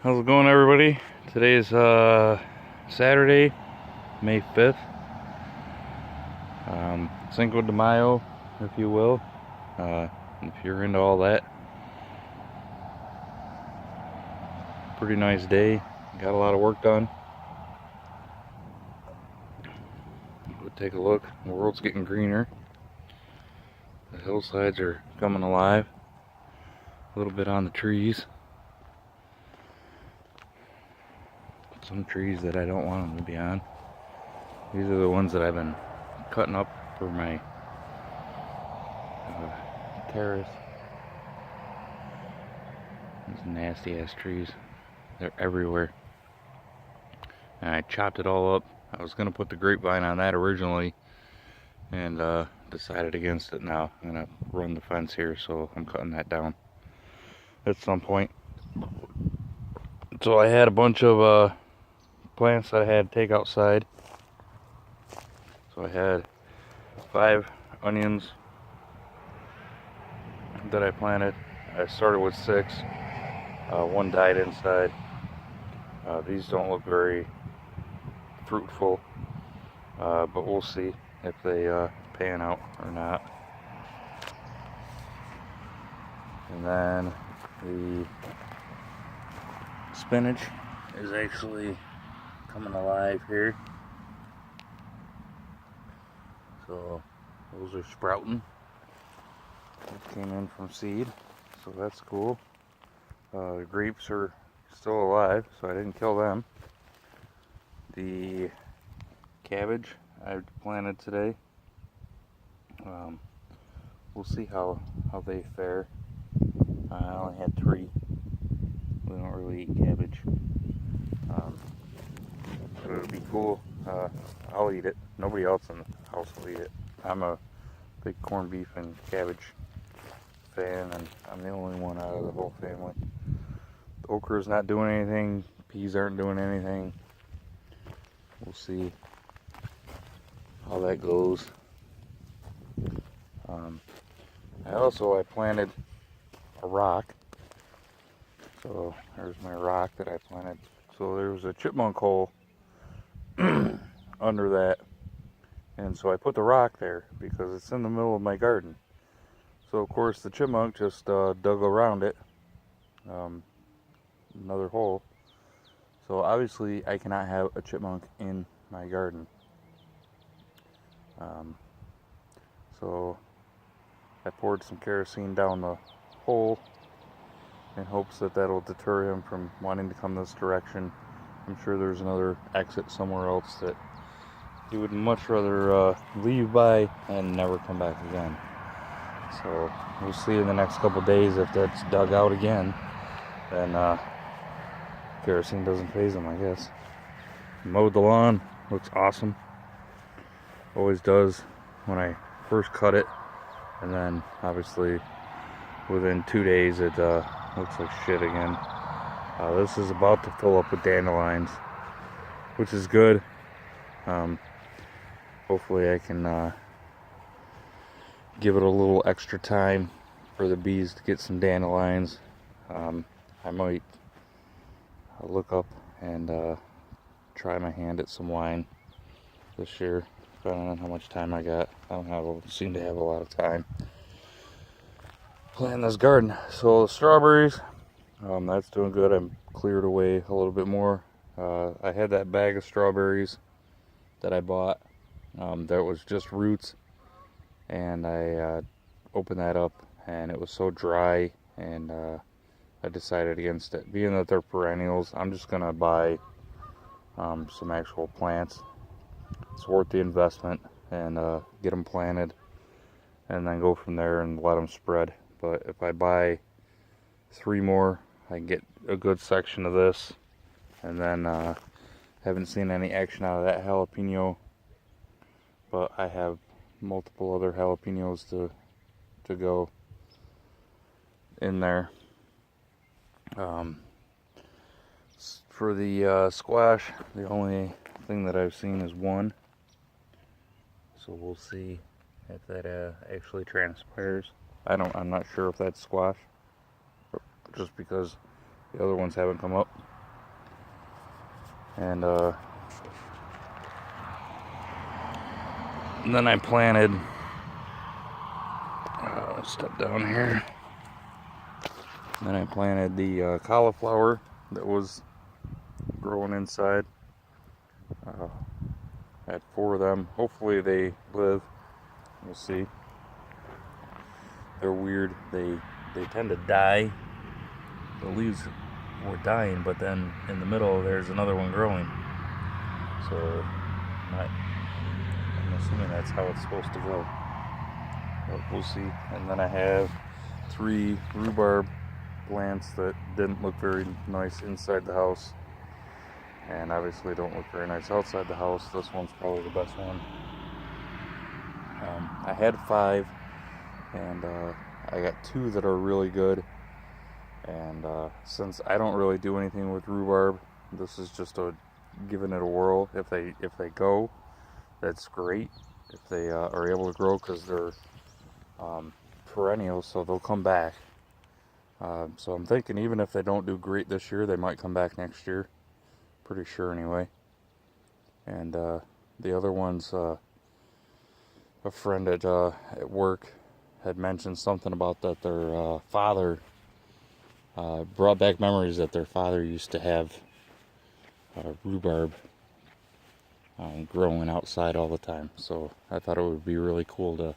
How's it going, everybody? Today's Saturday, May 5th. Cinco de Mayo, if you will. If you're into all that. Pretty nice day. Got a lot of work done. Go take a look. The world's getting greener. The hillsides are coming alive. A little bit on the trees. Some trees that I don't want them to be on. These are the ones that I've been cutting up for my terrace. These nasty ass trees. They're everywhere. And I chopped it all up. I was gonna put the grapevine on that originally, and decided against it now. I'm gonna run the fence here, so I'm cutting that down at some point. So I had a bunch of plants that I had to take outside. So I had 5 onions that I planted. I started with 6. One died inside. These don't look very fruitful, but we'll see if they pan out or not. And then the spinach is actually coming alive here. So those are sprouting. It came in from seed, so that's cool. The grapes are still alive, so I didn't kill them. The cabbage I planted today, we'll see how they fare. I only had 3. We don't really eat cabbage, but it'll be cool. I'll eat it. Nobody else in the house will eat it. I'm a big corned beef and cabbage fan, and I'm the only one out of the whole family. The okra's not doing anything. Peas aren't doing anything. We'll see how that goes. I planted a rock. So there's my rock that I planted. So there was a chipmunk hole under that, and so I put the rock there because it's in the middle of my garden. So of course the chipmunk just dug around it, another hole. So obviously I cannot have a chipmunk in my garden. So I poured some kerosene down the hole in hopes that that'll deter him from wanting to come this direction. I'm sure there's another exit somewhere else that he would much rather leave by and never come back again. So we'll see in the next couple days if that's dug out again. Then kerosene doesn't faze him, I guess. Mowed the lawn, looks awesome. Always does when I first cut it, and then obviously within 2 days it looks like shit again. This is about to fill up with dandelions, which is good. Hopefully I can give it a little extra time for the bees to get some dandelions. I might look up and try my hand at some wine this year, depending on how much time I got. I don't seem to have a lot of time planting this garden. So the strawberries, that's doing good. I'm cleared away a little bit more. I had that bag of strawberries that I bought that was just roots, and I opened that up and it was so dry, and I decided against it. Being that they're perennials, I'm just gonna buy some actual plants. It's worth the investment, and get them planted and then go from there and let them spread. But if I buy 3 more, I get a good section of this, and then haven't seen any action out of that jalapeno, but I have multiple other jalapenos to go in there. For the squash, the only thing that I've seen is 1, so we'll see if that actually transpires. I'm not sure if that's squash, just because the other ones haven't come up. And then I planted, step down here. Then I planted the cauliflower that was growing inside. I had 4 of them. Hopefully they live. We'll see. They're weird. They tend to die. The leaves were dying, but then in the middle there's another one growing. So I'm assuming that's how it's supposed to go. But we'll see. And then I have 3 rhubarb plants that didn't look very nice inside the house, and obviously don't look very nice outside the house. This one's probably the best one. I had 5, and I got 2 that are really good. And since I don't really do anything with rhubarb, this is just giving it a whirl. If they go, that's great. If they are able to grow, because they're perennials, so they'll come back. So I'm thinking even if they don't do great this year, they might come back next year. Pretty sure anyway. And the other ones, a friend at work had mentioned something about that their father brought back memories that their father used to have rhubarb growing outside all the time. So I thought it would be really cool to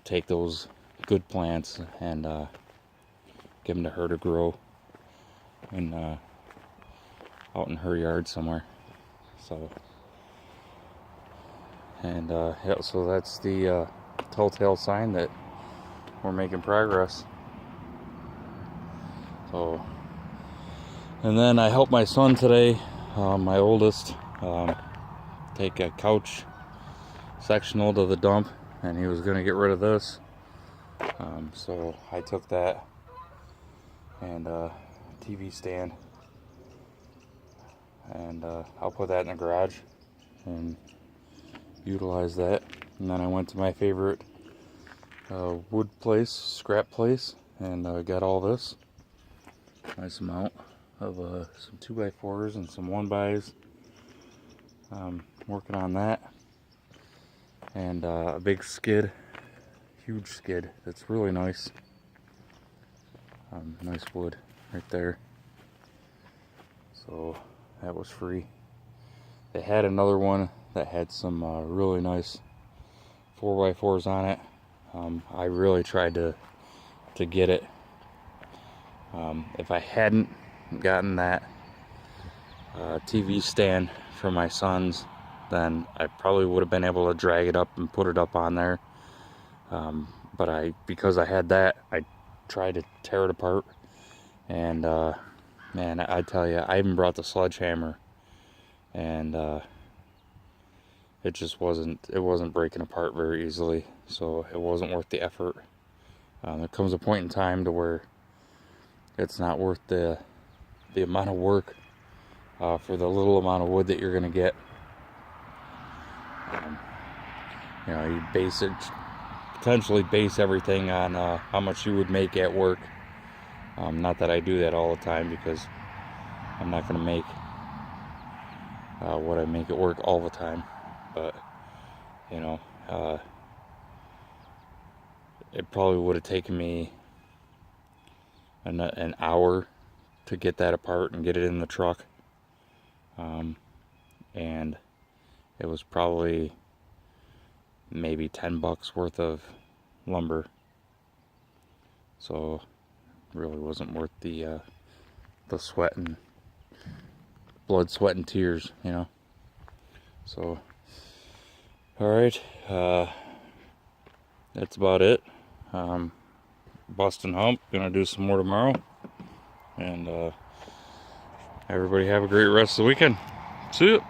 take those good plants and give them to her to grow in out in her yard somewhere. So, and yeah, so that's the telltale sign that we're making progress. So, and then I helped my son today, my oldest, take a couch sectional to the dump, and he was going to get rid of this. So I took that and TV stand, and I'll put that in the garage and utilize that. And then I went to my favorite wood place, scrap place, and got all this nice amount of some 2x4s and some 1xs. Working on that, and a big skid, huge skid that's really nice. Nice wood right there. So that was free. They had another one that had some really nice 4x4s on it. I really tried to get it. If I hadn't gotten that TV stand for my sons, then I probably would have been able to drag it up and put it up on there. But because I had that, I tried to tear it apart, and man, I tell you, I even brought the sledgehammer, and it just wasn't breaking apart very easily, so it wasn't worth the effort. There comes a point in time to where it's not worth the amount of work for the little amount of wood that you're gonna get. You potentially base everything on how much you would make at work. Not that I do that all the time, because I'm not going to make what I make at work all the time. But, you know, it probably would have taken me an hour to get that apart and get it in the truck. And it was probably maybe $10 worth of lumber. So really wasn't worth the sweat and blood, sweat, and tears, you know. So, all right, that's about it. Bustin' hump, gonna do some more tomorrow, and everybody have a great rest of the weekend. See ya.